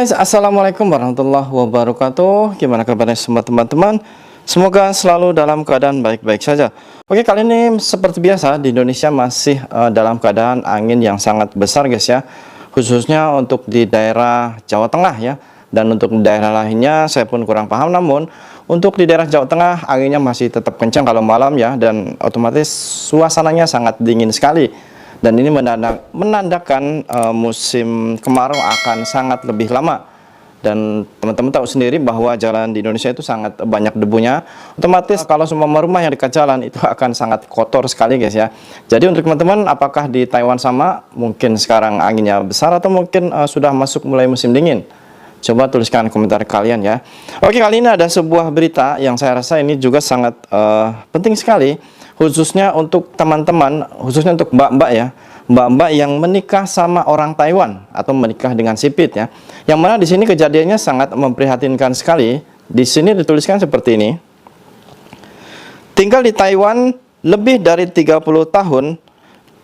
Guys, assalamualaikum warahmatullahi wabarakatuh. Gimana kabarnya semua teman-teman? Semoga selalu dalam keadaan baik-baik saja. Oke, kali ini seperti biasa di Indonesia masih dalam keadaan angin yang sangat besar guys ya, khususnya untuk di daerah Jawa Tengah ya. Dan untuk daerah lainnya saya pun kurang paham, namun untuk di daerah Jawa Tengah anginnya masih tetap kencang kalau malam ya, dan otomatis suasananya sangat dingin sekali. Dan ini menandakan musim kemarau akan sangat lebih lama. Dan teman-teman tahu sendiri bahwa jalan di Indonesia itu sangat banyak debunya. Otomatis kalau semua rumah yang dekat jalan itu akan sangat kotor sekali guys ya. Jadi untuk teman-teman, apakah di Taiwan sama? Mungkin sekarang anginnya besar atau mungkin sudah masuk mulai musim dingin? Coba tuliskan komentar kalian ya. Oke, kali ini ada sebuah berita yang saya rasa ini juga sangat penting sekali, khususnya untuk teman-teman, khususnya untuk mbak-mbak ya, mbak-mbak yang menikah sama orang Taiwan atau menikah dengan sipit ya. Yang mana di sini kejadiannya sangat memprihatinkan sekali. Di sini dituliskan seperti ini. Tinggal di Taiwan lebih dari 30 tahun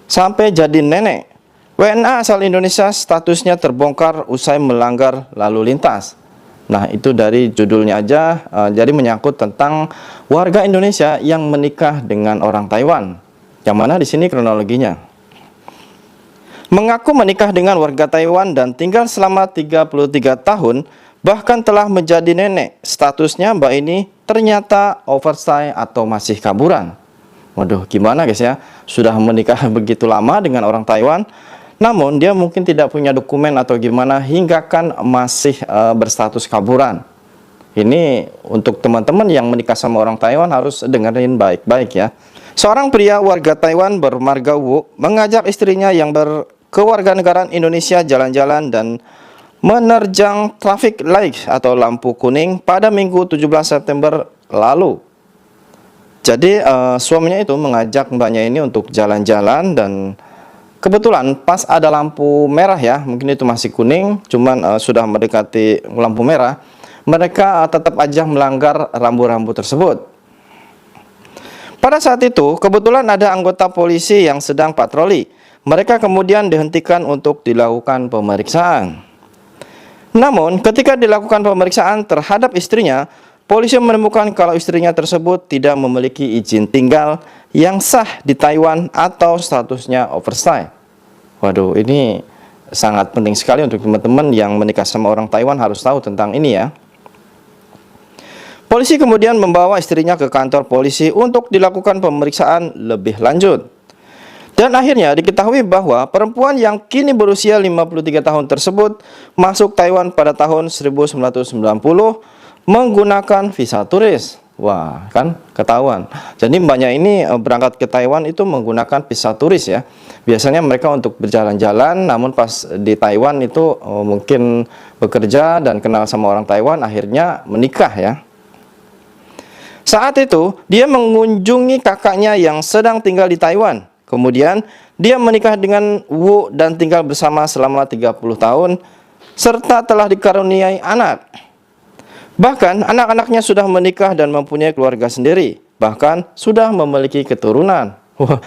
sampai jadi nenek. WNA asal Indonesia statusnya terbongkar usai melanggar lalu lintas. Nah, itu dari judulnya aja, jadi menyangkut tentang warga Indonesia yang menikah dengan orang Taiwan. Yang mana di sini kronologinya. Mengaku menikah dengan warga Taiwan dan tinggal selama 33 tahun, bahkan telah menjadi nenek. Statusnya mbak ini ternyata overstay atau masih kaburan. Waduh, gimana guys ya? Sudah menikah begitu lama dengan orang Taiwan, namun dia mungkin tidak punya dokumen atau gimana hingga kan masih berstatus kaburan. Ini untuk teman-teman yang menikah sama orang Taiwan harus dengerin baik-baik ya. Seorang pria warga Taiwan bermarga Wu mengajak istrinya yang berkewarganegaraan Indonesia jalan-jalan dan menerjang traffic light atau lampu kuning pada Minggu 17 September lalu. Jadi suaminya itu mengajak mbaknya ini untuk jalan-jalan dan kebetulan pas ada lampu merah ya, mungkin itu masih kuning, cuman sudah mendekati lampu merah, mereka tetap aja melanggar rambu-rambu tersebut. Pada saat itu, kebetulan ada anggota polisi yang sedang patroli. Mereka kemudian dihentikan untuk dilakukan pemeriksaan. Namun, ketika dilakukan pemeriksaan terhadap istrinya, polisi menemukan kalau istrinya tersebut tidak memiliki izin tinggal yang sah di Taiwan atau statusnya overstay. Waduh, ini sangat penting sekali untuk teman-teman yang menikah sama orang Taiwan harus tahu tentang ini ya. Polisi kemudian membawa istrinya ke kantor polisi untuk dilakukan pemeriksaan lebih lanjut. Dan akhirnya diketahui bahwa perempuan yang kini berusia 53 tahun tersebut masuk Taiwan pada tahun 1990 menggunakan visa turis. Wah, kan ketahuan. Jadi mbaknya ini berangkat ke Taiwan itu menggunakan visa turis ya. Biasanya mereka untuk berjalan-jalan, namun pas di Taiwan itu mungkin bekerja dan kenal sama orang Taiwan, akhirnya menikah ya. Saat itu, dia mengunjungi kakaknya yang sedang tinggal di Taiwan. Kemudian, dia menikah dengan Wu dan tinggal bersama selama 30 tahun, serta telah dikaruniai anak. Bahkan anak-anaknya sudah menikah dan mempunyai keluarga sendiri. Bahkan sudah memiliki keturunan. Wah,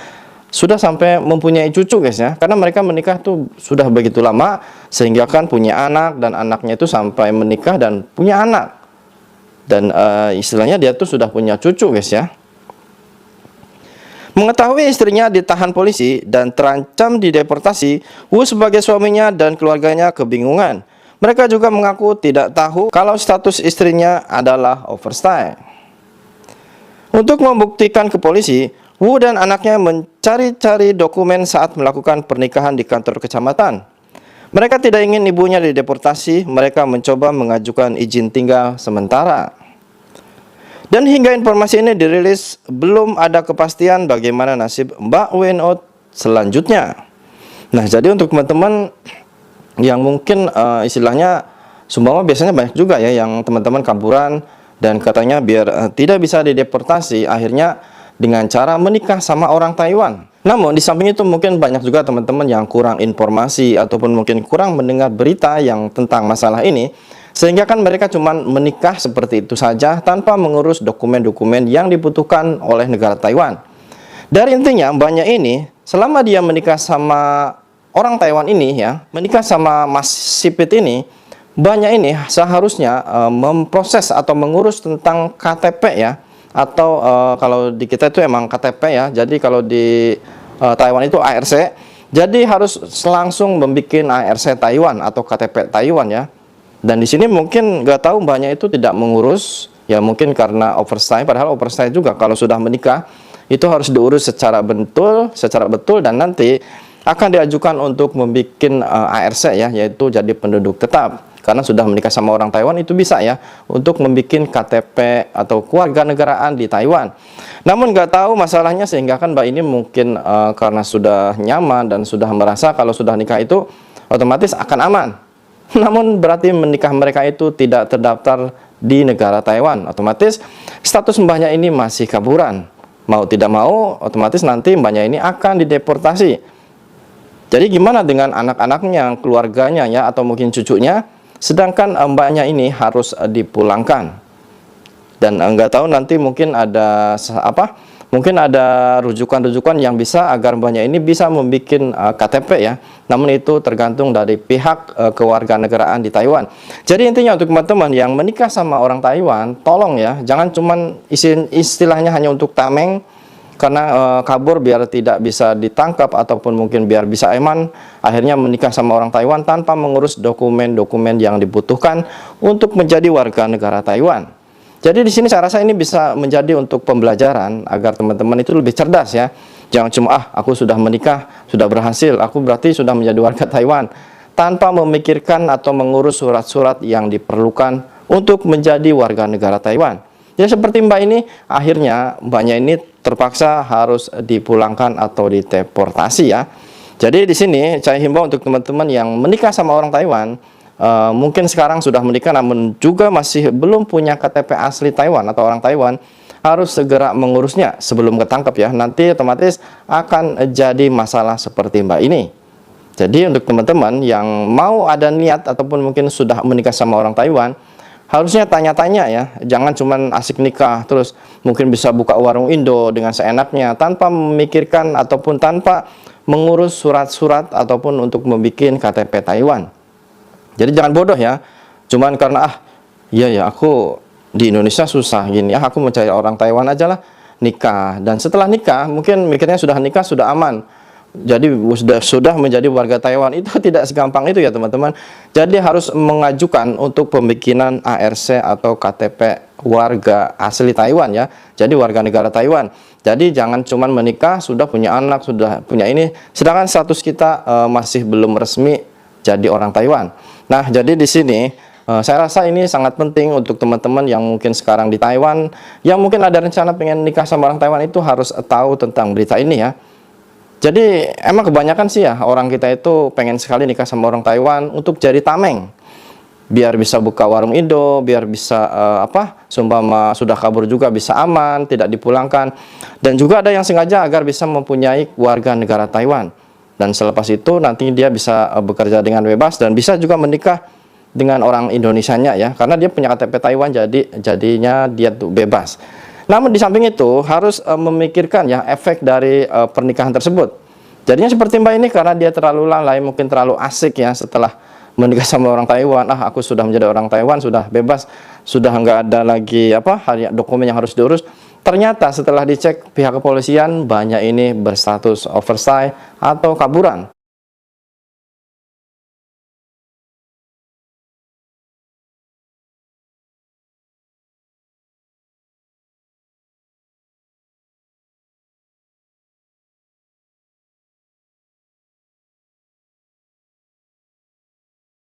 sudah sampai mempunyai cucu guys ya. Karena mereka menikah tuh sudah begitu lama, sehingga kan punya anak, dan anaknya itu sampai menikah dan punya anak. Dan istilahnya dia tuh sudah punya cucu guys ya. Mengetahui istrinya ditahan polisi dan terancam dideportasi, Wu sebagai suaminya dan keluarganya kebingungan. Mereka juga mengaku tidak tahu kalau status istrinya adalah overstay. Untuk membuktikan ke polisi, Wu dan anaknya mencari-cari dokumen saat melakukan pernikahan di kantor kecamatan. Mereka tidak ingin ibunya dideportasi, mereka mencoba mengajukan izin tinggal sementara. Dan hingga informasi ini dirilis, belum ada kepastian bagaimana nasib Mbak WNO selanjutnya. Nah, jadi untuk teman-teman yang mungkin istilahnya sumbawa biasanya banyak juga ya yang teman-teman kaburan dan katanya biar tidak bisa dideportasi akhirnya dengan cara menikah sama orang Taiwan. Namun di samping itu mungkin banyak juga teman-teman yang kurang informasi ataupun mungkin kurang mendengar berita yang tentang masalah ini, sehingga kan mereka cuma menikah seperti itu saja tanpa mengurus dokumen-dokumen yang dibutuhkan oleh negara Taiwan. Dari intinya mbaknya ini selama dia menikah sama orang Taiwan ini ya, menikah sama Mas Sipit ini, banyak ini seharusnya memproses atau mengurus tentang KTP ya, atau kalau di kita itu emang KTP ya, jadi kalau di Taiwan itu ARC, jadi harus langsung membuat ARC Taiwan atau KTP Taiwan ya. Dan di sini mungkin nggak tahu mbaknya itu tidak mengurus, ya mungkin karena oversight, padahal oversight juga kalau sudah menikah itu harus diurus secara betul dan nanti akan diajukan untuk membuat ARC ya, yaitu jadi penduduk tetap. Karena sudah menikah sama orang Taiwan itu bisa ya untuk membuat KTP atau kewarganegaraan di Taiwan. Namun nggak tahu masalahnya sehingga kan mbak ini mungkin karena sudah nyaman dan sudah merasa kalau sudah nikah itu otomatis akan aman. Namun berarti menikah mereka itu tidak terdaftar di negara Taiwan. Otomatis status mbahnya ini masih kaburan. Mau tidak mau otomatis nanti mbahnya ini akan dideportasi. Jadi gimana dengan anak-anaknya, keluarganya ya, atau mungkin cucunya, sedangkan mbaknya ini harus dipulangkan. Dan nggak tahu nanti mungkin ada mungkin ada rujukan-rujukan yang bisa agar mbaknya ini bisa membuat KTP ya. Namun itu tergantung dari pihak kewarganegaraan di Taiwan. Jadi intinya untuk teman-teman yang menikah sama orang Taiwan, tolong ya, jangan cuman istilahnya hanya untuk tameng, karena kabur biar tidak bisa ditangkap ataupun mungkin biar bisa aman, akhirnya menikah sama orang Taiwan tanpa mengurus dokumen-dokumen yang dibutuhkan untuk menjadi warga negara Taiwan. Jadi di sini saya rasa ini bisa menjadi untuk pembelajaran agar teman-teman itu lebih cerdas ya. Jangan cuma aku sudah menikah, sudah berhasil, aku berarti sudah menjadi warga Taiwan, tanpa memikirkan atau mengurus surat-surat yang diperlukan untuk menjadi warga negara Taiwan. Ya seperti mbak ini, akhirnya mbaknya ini terpaksa harus dipulangkan atau dideportasi ya. Jadi di sini saya himbau untuk teman-teman yang menikah sama orang Taiwan, mungkin sekarang sudah menikah namun juga masih belum punya KTP asli Taiwan atau orang Taiwan, harus segera mengurusnya sebelum ketangkep ya. Nanti otomatis akan jadi masalah seperti mbak ini. Jadi untuk teman-teman yang mau ada niat ataupun mungkin sudah menikah sama orang Taiwan, harusnya tanya-tanya ya, jangan cuman asik nikah terus mungkin bisa buka warung Indo dengan seenaknya tanpa memikirkan ataupun tanpa mengurus surat-surat ataupun untuk membuat KTP Taiwan. Jadi jangan bodoh ya, cuman karena iya ya aku di Indonesia susah gini ya, aku mencari orang Taiwan aja lah, nikah, dan setelah nikah mungkin mikirnya sudah nikah sudah aman. Jadi sudah menjadi warga Taiwan, itu tidak segampang itu ya teman-teman. Jadi harus mengajukan untuk pembikinan ARC atau KTP warga asli Taiwan ya. Jadi warga negara Taiwan. Jadi jangan cuman menikah sudah punya anak, sudah punya ini, sedangkan status kita masih belum resmi jadi orang Taiwan. Nah, jadi di sini saya rasa ini sangat penting untuk teman-teman yang mungkin sekarang di Taiwan, yang mungkin ada rencana pengen nikah sama orang Taiwan, itu harus tahu tentang berita ini ya. Jadi emang kebanyakan sih ya orang kita itu pengen sekali nikah sama orang Taiwan untuk jadi tameng, biar bisa buka warung Indo, biar bisa sumpama sudah kabur juga bisa aman, tidak dipulangkan. Dan juga ada yang sengaja agar bisa mempunyai warga negara Taiwan, dan selepas itu nanti dia bisa bekerja dengan bebas dan bisa juga menikah dengan orang Indonesianya ya, karena dia punya KTP Taiwan, jadinya dia tuh bebas. Namun di samping itu harus memikirkan ya efek dari pernikahan tersebut. Jadinya seperti mbak ini, karena dia terlalu lalai, mungkin terlalu asik ya setelah menikah sama orang Taiwan. Aku sudah menjadi orang Taiwan, sudah bebas, sudah nggak ada lagi dokumen yang harus diurus. Ternyata setelah dicek pihak kepolisian, banyak ini berstatus oversight atau kaburan.